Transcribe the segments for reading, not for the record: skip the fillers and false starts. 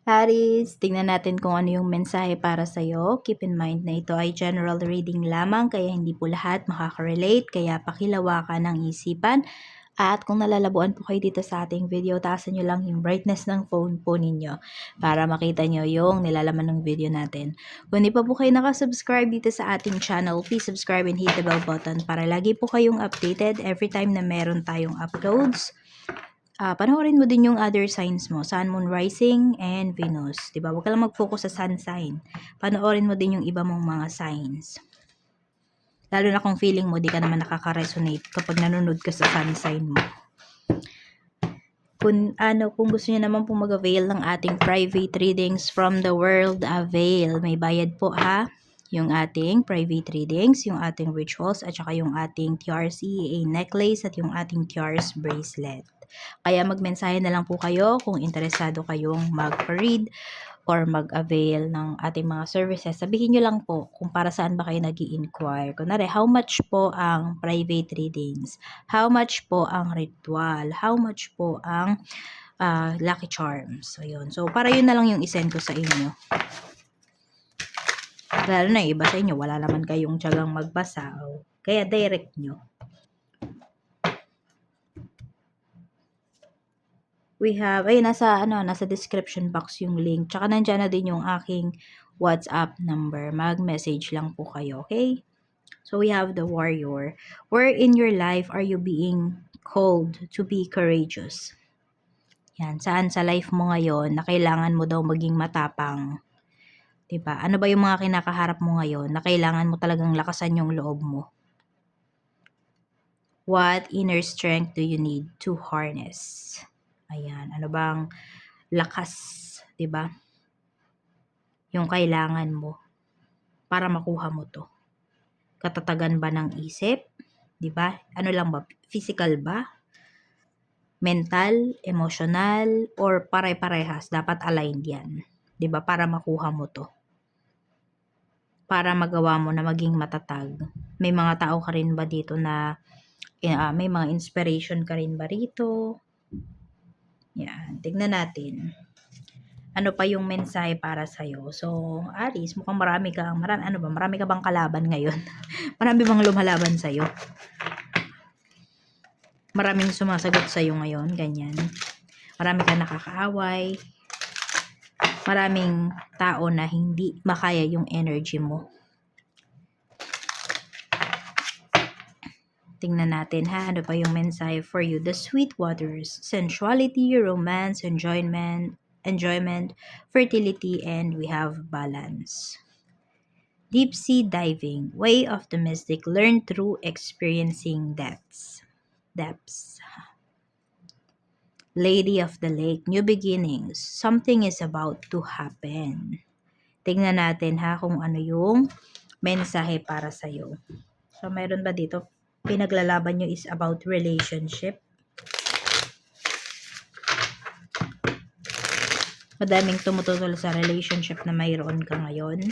Aries, tingnan natin kung ano yung mensahe para sa'yo. Keep in mind na ito ay general reading lamang, kaya hindi po lahat makaka-relate, kaya pakilawakan ng isipan. At kung nalalabuan po kayo dito sa ating video, taasan nyo lang yung brightness ng phone po ninyo para makita nyo yung nilalaman ng video natin. Kung hindi pa po kayo nakasubscribe dito sa ating channel, please subscribe and hit the bell button para lagi po kayong updated every time na meron tayong uploads. Panoorin mo din yung other signs mo, Sun, Moon, Rising, and Venus. Diba? Huwag ka lang mag-focus sa Sun sign. Panoorin mo din yung iba mong mga signs. Lalo na kung feeling mo di ka naman nakaka-resonate kapag nanonood ka sa Sun sign mo. Kung gusto niyo naman po mag-avail ng ating private readings from the world, avail. May bayad po ha. Yung ating private readings, yung ating rituals, at saka yung ating TRCA necklace at yung ating TRS bracelet. Kaya magmensahe na lang po kayo kung interesado kayong mag-read or mag-avail ng ating mga services. Sabihin nyo lang po kung para saan ba kayo nag-i-inquire. Kunwari, how much po ang private readings? How much po ang ritual? How much po ang lucky charms? So, yun. So, para yun na lang yung isend ko sa inyo. Lalo na iba sa inyo, wala naman kayong tiyagang magbasa. Kaya direct nyo. We have, ay nasa description box yung link. Tsaka nandiyan na din yung aking WhatsApp number. Mag-message lang po kayo, okay? So we have the warrior. Where in your life are you being called to be courageous? Yan, saan sa life mo ngayon na kailangan mo daw maging matapang? Diba? Ano ba yung mga kinakaharap mo ngayon na kailangan mo talagang lakasan yung loob mo? What inner strength do you need to harness? Ayan, ano bang lakas, 'di ba? Yung kailangan mo para makuha mo 'to. Katatagan ba ng isip, 'di ba? Ano lang ba, physical ba? Mental, emotional, or pare-parehas, dapat aligned 'yan, 'di ba? Para makuha mo 'to. Para magawa mo na maging matatag. May mga tao ka rin ba dito na may mga inspiration ka rin ba rito? Yan, tignan natin. Ano pa yung mensahe para sa'yo? So, Aries, mukhang marami ka bang kalaban ngayon? Marami bang lumalaban sa'yo? Maraming sumasagot sa'yo ngayon, ganyan. Marami ka nakakaaway. Maraming tao na hindi makaya yung energy mo. Tingnan natin ha, ano pa yung mensahe for you? The sweet waters, sensuality, romance, enjoyment, fertility, and we have balance. Deep sea diving, way of the mystic, learn through experiencing depths. Lady of the lake, new beginnings, something is about to happen. Tingnan natin ha kung ano yung mensahe para sa'yo. So, mayroon ba dito? Pinaglalaban nyo is about relationship. Madaming tumututol sa relationship na mayroon ka ngayon.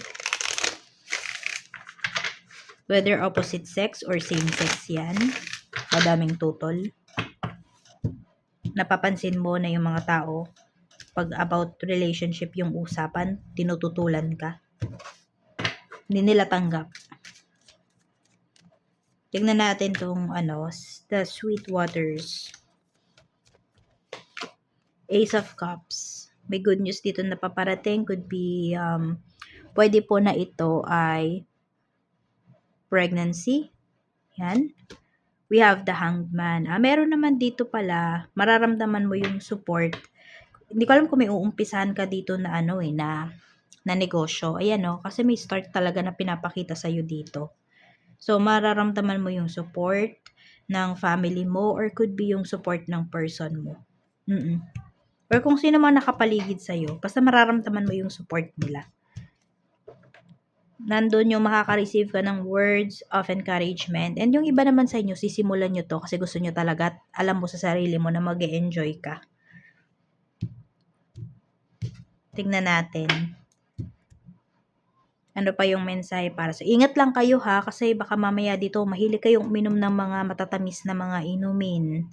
Whether opposite sex or same sex yan. Madaming tutol. Napapansin mo na yung mga tao, pag about relationship yung usapan, tinututulan ka. Hindi nila tanggap. Tingnan natin tong the sweet waters. Ace of Cups. May good news dito na paparating. Could be, pwede po na ito ay pregnancy. Yan. We have the Hanged Man. Meron naman dito pala, mararamdaman mo yung support. Hindi ko alam kung may uumpisahan ka dito na na negosyo. Ayan kasi may start talaga na pinapakita sa'yo dito. So, mararamdaman mo yung support ng family mo or could be yung support ng person mo. Or kung sino man nakapaligid sa'yo, basta mararamdaman mo yung support nila. Nandun yung makaka-receive ka ng words of encouragement. And yung iba naman sa inyo, sisimulan nyo to kasi gusto nyo talaga at alam mo sa sarili mo na mag-e-enjoy ka. Tingnan natin. Ano pa yung mensahe para sa ingat lang kayo ha kasi baka mamaya dito mahilig kayong uminom ng mga matatamis na mga inumin.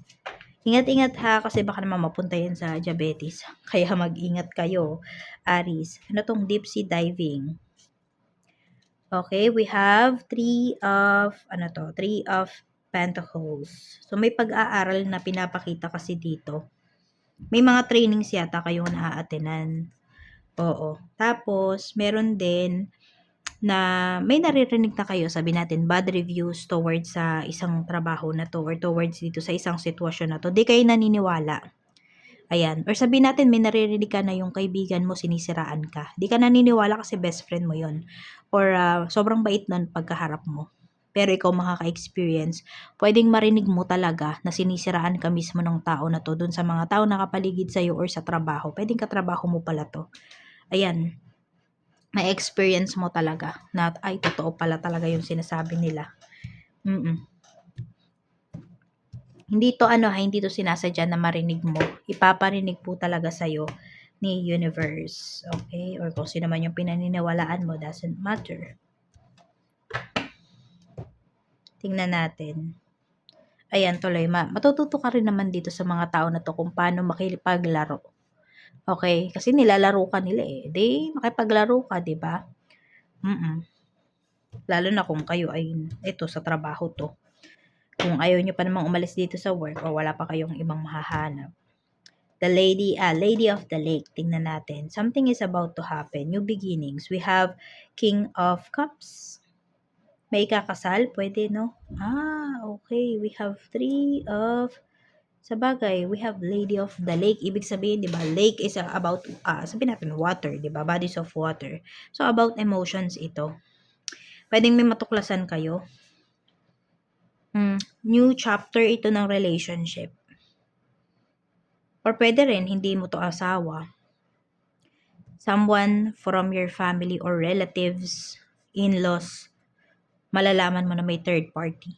Ingat-ingat ha, kasi baka naman mapunta yan sa diabetes. Kaya mag-ingat kayo, Aries. Ano tong deep sea diving? Okay, we have Three of Pentacles. So, may pag-aaral na pinapakita kasi dito. May mga trainings yata kayong naaatenan. Oo. Tapos, meron din na may naririnig na kayo, sabi natin, bad reviews towards sa isang trabaho na to or towards dito sa isang sitwasyon na to. Di kayo naniniwala. Ayan. Or sabi natin, may naririnig ka na yung kaibigan mo, sinisiraan ka. Di ka naniniwala kasi best friend mo yon. Or sobrang bait nun pagkaharap mo. Pero ikaw makaka-experience, pwedeng marinig mo talaga na sinisiraan ka mismo ng tao na to dun sa mga tao nakapaligid sa'yo or sa trabaho. Pwedeng katrabaho mo pala to. Ayan. May experience mo talaga na ay totoo pala talaga yung sinasabi nila. Hindi to hindi to sinasadya na marinig mo. Ipaparinig po talaga sa'yo ni universe. Okay? Or kung sino man yung pinaniniwalaan mo, doesn't matter. Tingnan natin. Ayan, tuloy. Matututo ka rin naman dito sa mga tao na to kung paano makipaglaro. Okay? Kasi nilalaro ka nila eh. Di, makipaglaro ka, di ba? Lalo na kung kayo ay ito sa trabaho to. Kung ayaw nyo pa namang umalis dito sa work o wala pa kayong ibang mahahanap. The Lady of the Lake. Tingnan natin. Something is about to happen. New beginnings. We have King of Cups. May kakasal? Pwede, no? Okay. We have Sabagay, we have Lady of the Lake. Ibig sabihin, di ba? Lake is about, sabihin natin, water, di ba? Bodies of water. So, about emotions ito. Pwedeng may matuklasan kayo. New chapter ito ng relationship. Or pwede rin, hindi mo to asawa. Someone from your family or relatives, in-laws, malalaman mo na may third party.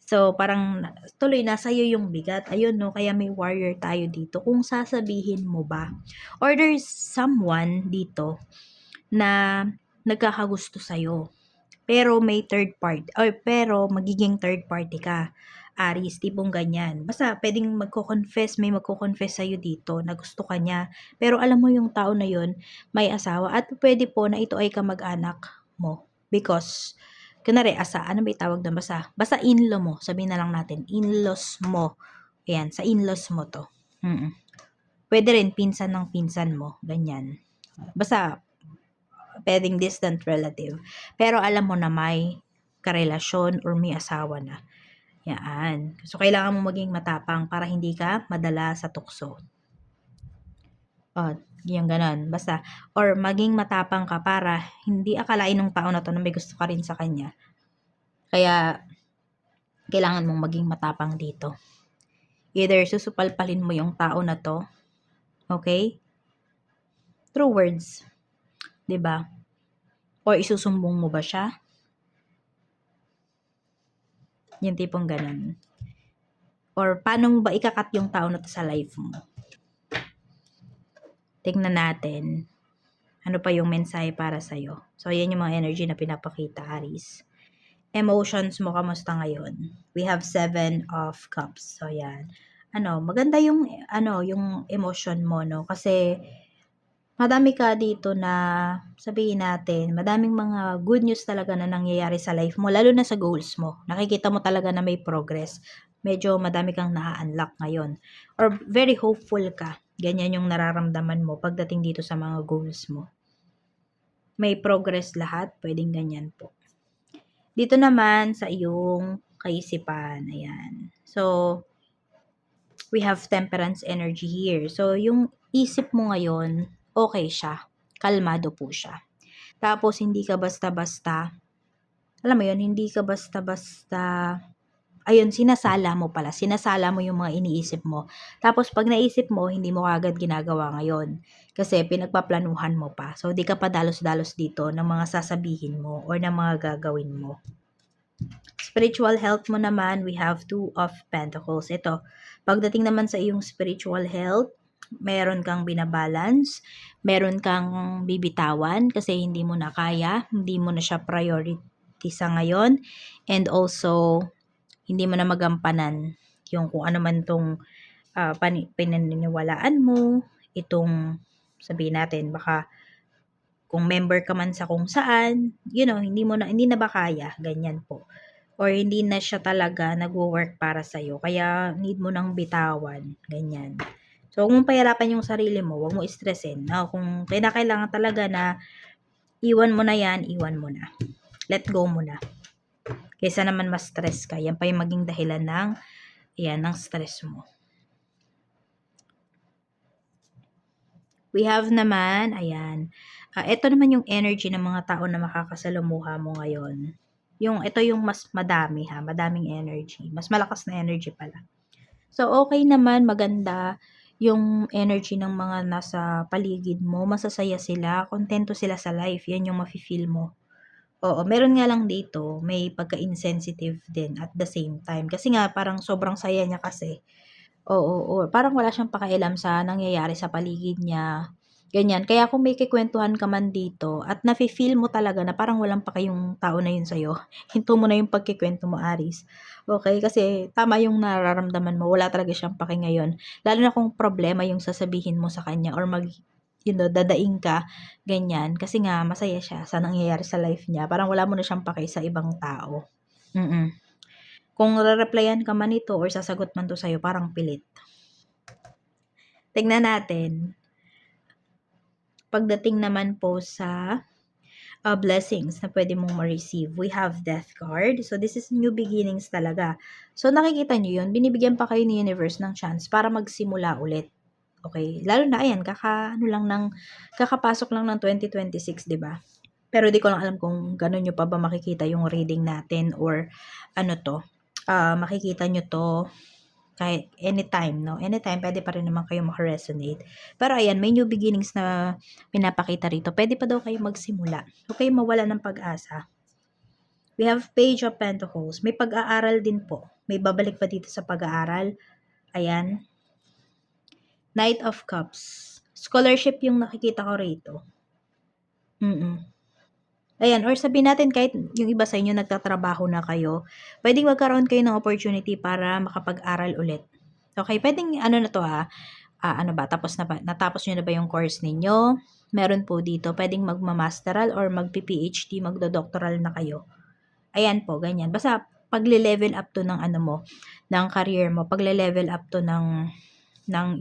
So, parang tuloy nasa iyo yung bigat. Ayun, no? Kaya may warrior tayo dito. Kung sasabihin mo ba, or there's someone dito na nagkakagusto sa'yo. Pero may third party, or pero magiging third party ka. Aries, tipong ganyan. Basta pwedeng may magko-confess sa'yo dito na gusto ka niya. Pero alam mo yung tao na yun, may asawa. At pwede po na ito ay kamag-anak mo. Because, kunwari, ano ba tawag doon? Basta in-law mo. Sabihin na lang natin, in-laws mo. Ayan, sa in-laws mo to. Pwede rin, pinsan ng pinsan mo. Ganyan. Basta, pwedeng distant relative. Pero alam mo na may karelasyon or may asawa na. Yan. So, kailangan mo maging matapang para hindi ka madala sa tukso. Yung ganon. Basta, or maging matapang ka para hindi akalain ng tao na to na may gusto ka rin sa kanya. Kaya, kailangan mong maging matapang dito. Either susupalpalin mo yung tao na to, okay? Through words. 'Di ba? Or isusumbong mo ba siya? Yung tipong ganun. Or paano mo ba ikakat yung tao na to sa life mo? Tingnan natin. Ano pa yung mensahe para sa'yo? So, yan yung mga energy na pinapakita, Aries. Emotions mo, kamusta ngayon? We have 7 of Cups. So, yan. Maganda yung, yung emotion mo, no? Kasi, madami ka dito na, sabihin natin, madaming mga good news talaga na nangyayari sa life mo, lalo na sa goals mo. Nakikita mo talaga na may progress. Medyo madami kang na-unlock ngayon. Or very hopeful ka. Ganyan yung nararamdaman mo pagdating dito sa mga goals mo. May progress lahat, pwedeng ganyan po. Dito naman sa iyong kaisipan, ayan. So, we have temperance energy here. So, yung isip mo ngayon, okay siya. Kalmado po siya. Tapos, hindi ka basta-basta, alam mo yun, hindi ka basta-basta, sinasala mo yung mga iniisip mo. Tapos, pag naisip mo, hindi mo agad ginagawa ngayon. Kasi, pinagpaplanuhan mo pa. So, di ka pa dalos-dalos dito ng mga sasabihin mo or ng mga gagawin mo. Spiritual health mo naman, we have 2 of Pentacles. Ito, pagdating naman sa iyong spiritual health, meron kang binabalance, meron kang bibitawan kasi hindi mo na kaya, hindi mo na siya priority sa ngayon, and also, hindi mo na magampanan yung kung ano man 'tong, pinaniniwalaan mo, itong sabihin natin baka kung member ka man sa kung saan, hindi na ba kaya, ganyan po. Or hindi na siya talaga nagwo-work para sa'yo kaya need mo ng bitawan, ganyan. So, huwag mong pahirapan yung sarili mo, huwag mo stressin. Kung kinakailangan talaga na iwan mo na yan, iwan mo na. Let go mo na. Kaysa naman ma-stress ka, yan pa yung maging dahilan ng stress mo. We have naman, ayan. Ito naman yung energy ng mga tao na makakasalamuha mo ngayon. Ito yung mas madami madaming energy. Mas malakas na energy pala. So, okay naman, maganda yung energy ng mga nasa paligid mo. Masasaya sila, kontento sila sa life. Yan yung mafe-feel mo. Oo, meron nga lang dito, may pagka-insensitive din at the same time. Kasi nga, parang sobrang saya niya kasi. Oo, parang wala siyang pakialam sa nangyayari sa paligid niya, ganyan. Kaya kung may kukuwentuhan ka man dito at nafi-feel mo talaga na parang walang pake yung tao na yun sa'yo, hinto mo na yung pagkukuwento mo, Aries. Okay, kasi tama yung nararamdaman mo, wala talaga siyang pake ngayon. Lalo na kung problema yung sasabihin mo sa kanya or dadaing ka, ganyan. Kasi nga masaya siya sa nangyayari sa life niya, parang wala mo na siyang pake sa ibang tao. Kung re-replyan ka man nito or sasagot man 'to sa'yo, parang pilit. Tignan natin. Pagdating naman po sa blessings na pwede mong ma-receive, we have Death card. So, this is new beginnings talaga. So, nakikita nyo yun, binibigyan pa kayo ni universe ng chance para magsimula ulit. Okay? Lalo na, ayan, kakapasok lang ng 2026, di ba? Pero di ko lang alam kung gano'n nyo pa ba makikita yung reading natin or makikita nyo to kahit anytime, no? Anytime, pwede pa rin naman kayo makaresonate. Pero ayan, may new beginnings na pinapakita rito. Pwede pa daw kayo magsimula. Huwag kayong mawala ng pag-asa. We have Page of Pentacles. May pag-aaral din po. May babalik pa dito sa pag-aaral. Ayan. Knight of Cups. Scholarship yung nakikita ko rito. Ayan, or sabihin natin kahit yung iba sa inyo nagtatrabaho na kayo, pwedeng magkaroon kayo ng opportunity para makapag-aral ulit. Okay, pwedeng na to natapos nyo na ba yung course ninyo? Meron po dito, pwedeng magma-masteral or magpi-PhD, magdo-doctoral na kayo. Ayan po, ganyan. Basta pagle-level up to ng ng career mo, pagle-level up to ng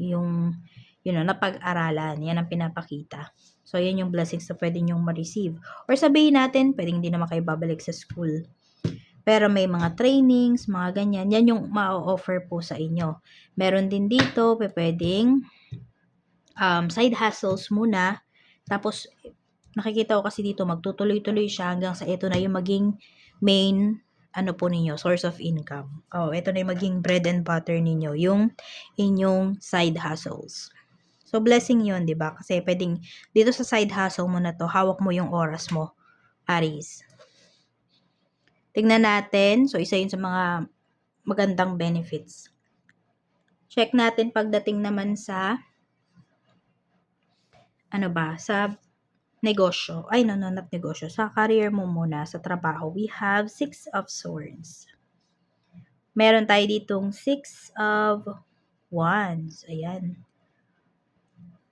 iyong napag-aralan. Yan ang pinapakita. So, yan yung blessings na pwede nyong ma-receive. Or sabihin natin, pwedeng hindi naman kayo babalik sa school. Pero may mga trainings, mga ganyan. Yan yung ma-offer po sa inyo. Meron din dito, pwedeng side hustles muna. Tapos, nakikita ko kasi dito, magtutuloy-tuloy siya hanggang sa ito na yung maging main po ninyo, source of income. Ito na yung maging bread and butter ninyo, yung inyong side hustles. So, blessing yun, di ba? Kasi pwedeng, dito sa side hustle mo na to, hawak mo yung oras mo, Aries. Tignan natin. So, isa yun sa mga magandang benefits. Check natin pagdating naman sa, sa negosyo. Ay, no, not negosyo. Sa career mo muna, sa trabaho, we have 6 of Swords. Meron tayo ditong 6 of Wands. Ayan.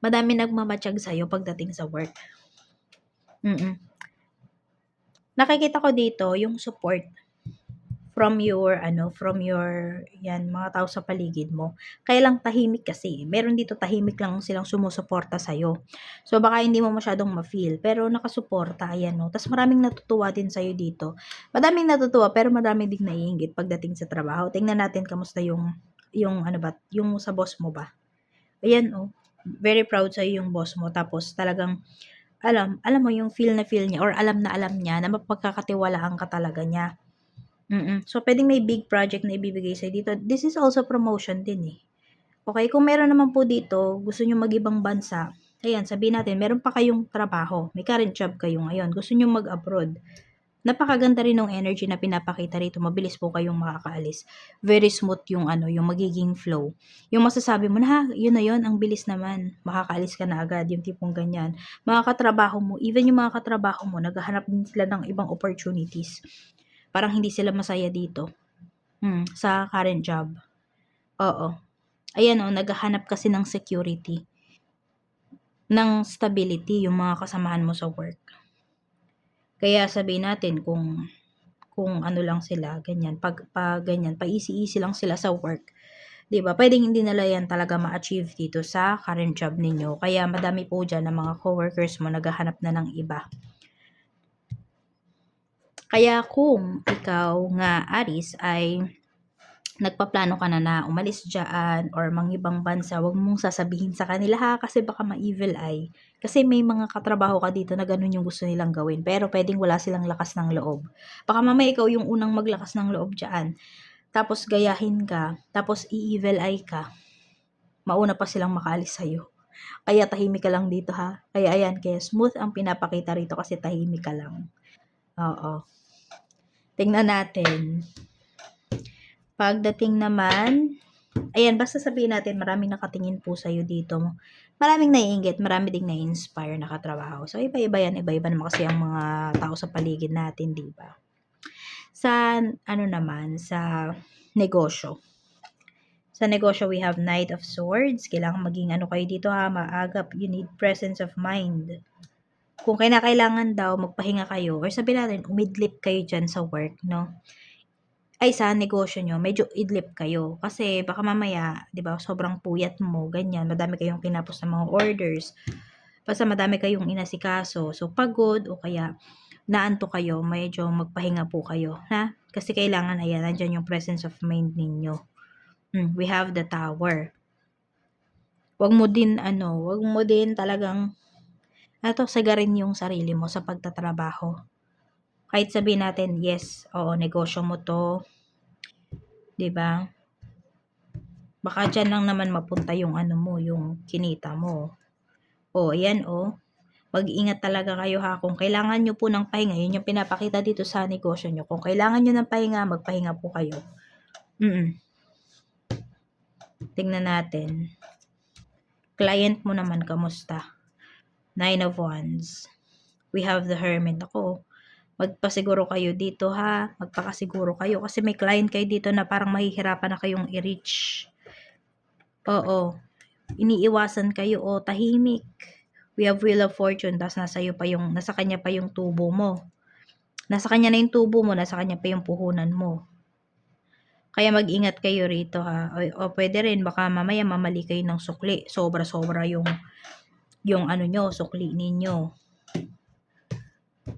Madami nagmamatsyag sa'yo pagdating sa work. Nakikita ko dito yung support from your mga tao sa paligid mo. Kaya lang tahimik kasi. Meron dito tahimik lang silang sumusuporta sa'yo. So, baka hindi mo masyadong ma-feel. Pero nakasuporta, ayan no. Tapos maraming natutuwa din sa'yo dito. Madaming natutuwa, pero madami din naiinggit pagdating sa trabaho. Tingnan natin kamusta yung sa boss mo ba. Ayan very proud sa'yo yung boss mo. Tapos talagang alam mo yung feel na feel niya or alam na niya na mapagkakatiwalaan ka talaga niya. So, pwedeng may big project na ibibigay sa'yo dito. This is also promotion din Okay, kung meron naman po dito, gusto nyo mag-ibang bansa, ayan, sabihin natin, meron pa kayong trabaho, may current job kayo ngayon, gusto nyo mag-abroad. Napakaganda rin ng energy na pinapakita rito, mabilis po kayong makakaalis. Very smooth yung yung magiging flow. Yung masasabi mo na, yun na yun, ang bilis naman, makakaalis ka na agad, yung tipong ganyan. Mga katrabaho mo, even yung mga katrabaho mo, naghahanap din sila ng ibang opportunities. Parang hindi sila masaya dito sa current job. Oo. Ayan o, naghahanap kasi ng security, ng stability yung mga kasamahan mo sa work. Kaya sabihin natin kung ano lang sila, ganyan, pag ganyan, pa-easy-easy lang sila sa work, 'di ba? Puwedeng hindi nila 'yan talaga ma-achieve dito sa current job ninyo. Kaya madami po diyan na mga coworkers mo naghahanap na ng iba. Kaya kung ikaw nga, Aris, ay nagpaplano ka na umalis diyaan or mangibang bansa, wag mong sasabihin sa kanila ha, kasi baka ma-evil eye. Kasi may mga katrabaho ka dito na ganun yung gusto nilang gawin, pero pwedeng wala silang lakas ng loob. Baka mamaya ikaw yung unang maglakas ng loob diyaan, tapos gayahin ka, tapos i-evil eye ka, mauna pa silang makaalis sa'yo. Kaya tahimik ka lang dito ha. Kaya ayan, kaya smooth ang pinapakita rito kasi tahimik ka lang. Oo. Tingnan natin. Pagdating naman, ayan, basta sabihin natin maraming nakatingin po sa'yo dito. Maraming naiinggit, marami ding na-inspire na katrabaho. So, iba-iba yan. Iba-iba naman kasi ang mga tao sa paligid natin, di ba? Sa, ano naman, sa negosyo. Sa negosyo, we have Knight of Swords. Kailangan maging ano kayo dito ha, maagap. You need presence of mind. Kung kailangan daw, magpahinga kayo. Or sabihin natin, umidlip kayo dyan sa work, no? Ay, sa negosyo nyo, medyo idlip kayo. Kasi baka mamaya, di ba, sobrang puyat mo, ganyan. Madami kayong kinapos na mga orders. Basta madami kayong inasikaso. So, pagod o kaya naanto kayo, medyo magpahinga po kayo. Ha? Kasi kailangan, ayan, nandyan yung presence of mind ninyo. We have the Tower. Wag mo din talagang, sagarin yung sarili mo sa pagtatrabaho. Kahit sabihin natin, yes, oo, negosyo mo to, 'di ba? Baka diyan lang naman mapunta yung ano mo, yung kinita mo. Ayan mag-ingat talaga kayo ha. Kung kailangan nyo po ng pahinga, yun yung pinapakita dito sa negosyo nyo. Kung kailangan nyo ng pahinga, magpahinga po kayo. Tingnan natin. Client mo naman, kamusta? 9 of Wands. We have the Hermit. Ako, magpasiguro kayo dito ha. Magpakasiguro kayo kasi may client kayo dito na parang mahihirapan na kayong i-reach. Oo. Iniiwasan kayo tahimik. We have Wheel of Fortune, tapos nasa kanya pa yung tubo mo. Nasa kanya na yung tubo mo, nasa kanya pa yung puhunan mo. Kaya mag-ingat kayo rito ha. O pwede rin, baka mamaya mamali kayo ng sukli. Sobra-sobra yung ano nyo, sukli ninyo.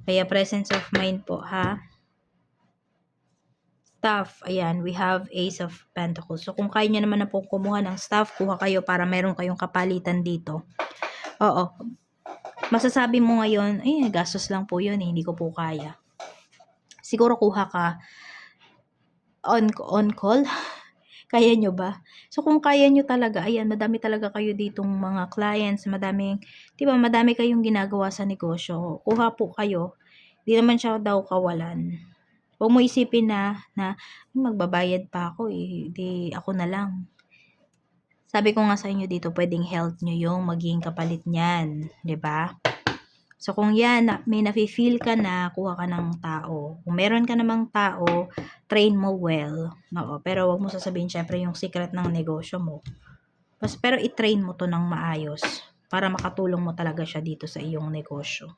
Kaya presence of mind po ha. Staff, ayan, we have Ace of Pentacles. So, kung kaya nyo naman na po kumuha ng staff, kuha kayo para meron kayong kapalitan dito. Oo. Masasabi mo ngayon, gastos lang po yun, hindi ko po kaya. Siguro kuha ka on call. Kaya nyo ba? So, kung kaya nyo talaga, ayan, madami talaga kayo ditong mga clients, madami kayong ginagawa sa negosyo. Kuha po kayo. Di naman siya daw kawalan. Huwag mo isipin na magbabayad pa ako di ako na lang. Sabi ko nga sa inyo dito, pwedeng health nyo yung maging kapalit niyan, 'di ba? So kung yan, may nafe-feel ka na, kuha ka ng tao. Kung meron ka namang tao, train mo well. Oo, pero wag mo sasabihin syempre yung secret ng negosyo mo. Pero i-train mo to ng maayos para makatulong mo talaga siya dito sa iyong negosyo.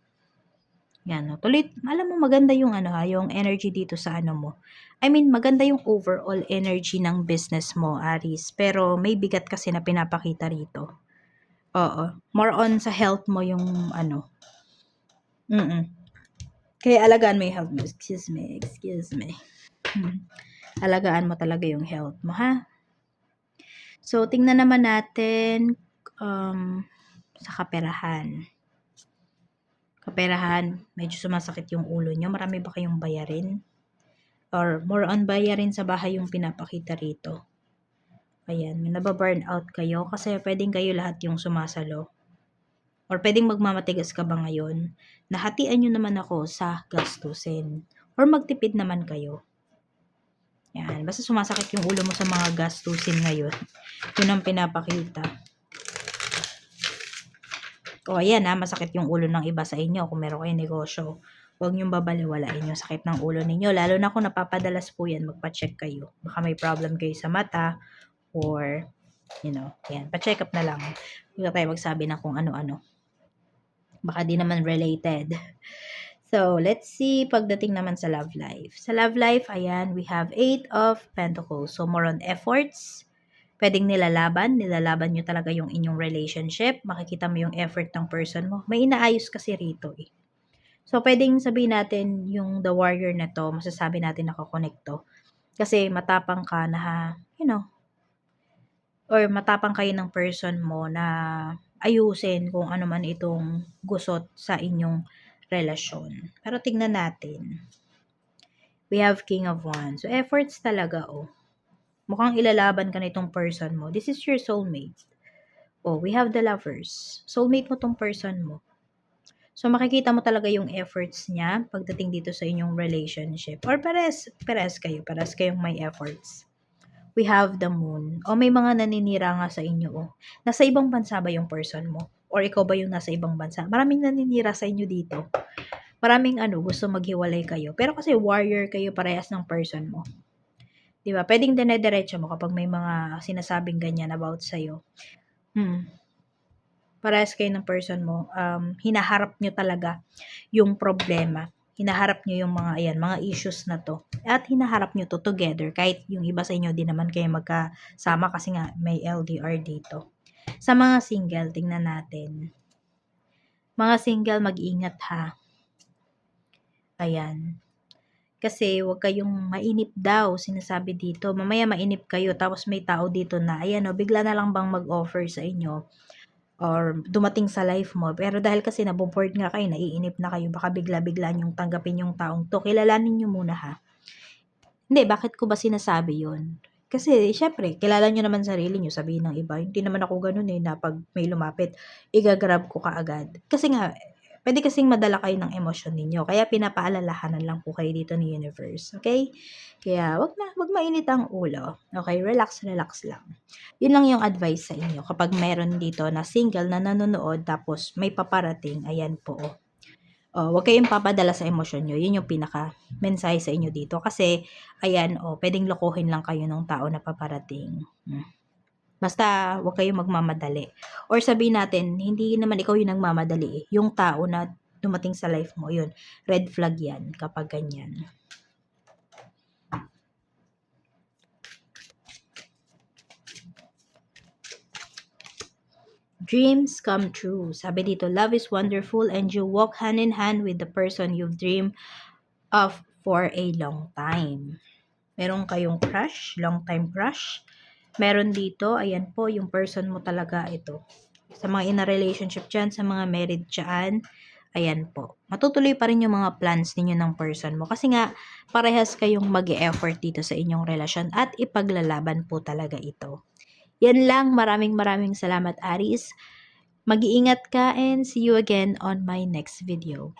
Yan, no? Tuloy, alam mo maganda yung yung energy dito sa mo. I mean, maganda yung overall energy ng business mo, Aris. Pero may bigat kasi na pinapakita rito. Oo. More on sa health mo yung Kaya alagaan mo yung health mo. Excuse me. Alagaan mo talaga yung health mo, ha? So, tingnan naman natin sa kaperahan. Medyo sumasakit yung ulo nyo. Marami ba kayong bayarin? Or more on bayarin sa bahay yung pinapakita rito. Ayan, may nababurn out kayo kasi pwedeng kayo lahat yung sumasalo. Or pwedeng magmamatigas ka ba ngayon? Nahatian nyo naman ako sa gastusin. Or magtipid naman kayo. Yan, basta sumasakit yung ulo mo sa mga gastusin ngayon. Yun ang pinapakita. Ayan masakit yung ulo ng iba sa inyo kung meron kayong negosyo. Huwag niyong babaliwalain yung sakit ng ulo ninyo. Lalo na kung napapadalas po yan, magpa-check kayo. Baka may problem kayo sa mata or, yan, pa-check up na lang. Huwag na tayo magsabi ng kung ano-ano. Baka di naman related. So, let's see pagdating naman sa love life. Sa love life, ayan, we have 8 of Pentacles. So, more on efforts. Pwedeng nilalaban nyo talaga yung inyong relationship. Makikita mo yung effort ng person mo. May inaayos kasi rito eh. So, pwedeng sabihin natin yung the warrior na to, masasabi natin nakakonect to. Kasi matapang ka na, or matapang kayo ng person mo na ayusin kung ano man itong gusot sa inyong relasyon. Pero tingnan natin. We have King of Wands. So, efforts talaga, oh. Mukhang ilalaban ka na itong person mo. This is your soulmate. Oh, we have the Lovers. Soulmate mo tong person mo. So, makikita mo talaga yung efforts niya pagdating dito sa inyong relationship. Or pares kayong may efforts. We have the Moon. O may mga naninira nga sa inyo. Oh. Nasa ibang bansa ba yung person mo? Or ikaw ba yung nasa ibang bansa? Maraming naninira sa inyo dito. Maraming gusto maghiwalay kayo. Pero kasi warrior kayo parehas ng person mo. Diba? Pwedeng dinediretso mo kapag may mga sinasabing ganyan about sa'yo. Parehas kayo ng person mo. Hinaharap nyo talaga yung problema. Hinaharap nyo yung mga issues na to. At hinaharap nyo to together. Kahit yung iba sa inyo di naman kayo magkasama kasi nga may LDR dito. Sa mga single, tingnan natin. Mga single, mag-ingat ha. Ayan. Kasi huwag kayong mainip daw, sinasabi dito. Mamaya mainip kayo, tapos may tao dito na, bigla na lang bang mag-offer sa inyo or dumating sa life mo. Pero dahil kasi naboboard nga kayo, naiinip na kayo, baka bigla-bigla nyong tanggapin yung taong to. Kilalanin nyo muna ha. Hindi, bakit ko ba sinasabi yun? Kasi, syempre, kilala nyo naman sarili nyo, sabihin ng iba. Hindi naman ako ganun na pag may lumapit, igagrab ko kaagad. Kasi nga, pwede kasing madala kayo ng emosyon ninyo. Kaya pinapaalalahanan lang po kayo dito ni Universe. Okay? Kaya wag mainit ang ulo. Okay? Relax lang. Yun lang yung advice sa inyo. Kapag meron dito na single na nanonood tapos may paparating, ayan po. Wag kayong papadala sa emosyon nyo. Yun yung pinaka-mensahe sa inyo dito. Kasi, ayan, pwedeng lokohin lang kayo ng tao na paparating. Basta, huwag kayong magmamadali. Or sabihin natin, hindi naman ikaw yung nagmamadali. Yung tao na dumating sa life mo, yun. Red flag yan kapag ganyan. Dreams come true. Sabi dito, love is wonderful and you walk hand in hand with the person you've dreamed of for a long time. Meron kayong crush, long time crush. Meron dito, ayan po, yung person mo talaga ito. Sa mga in a relationship dyan, sa mga married dyan, ayan po. Matutuloy pa rin yung mga plans ninyo ng person mo. Kasi nga, parehas kayong mag-e-effort dito sa inyong relasyon at ipaglalaban po talaga ito. Yan lang, maraming salamat Aries. Mag-iingat ka and see you again on my next video.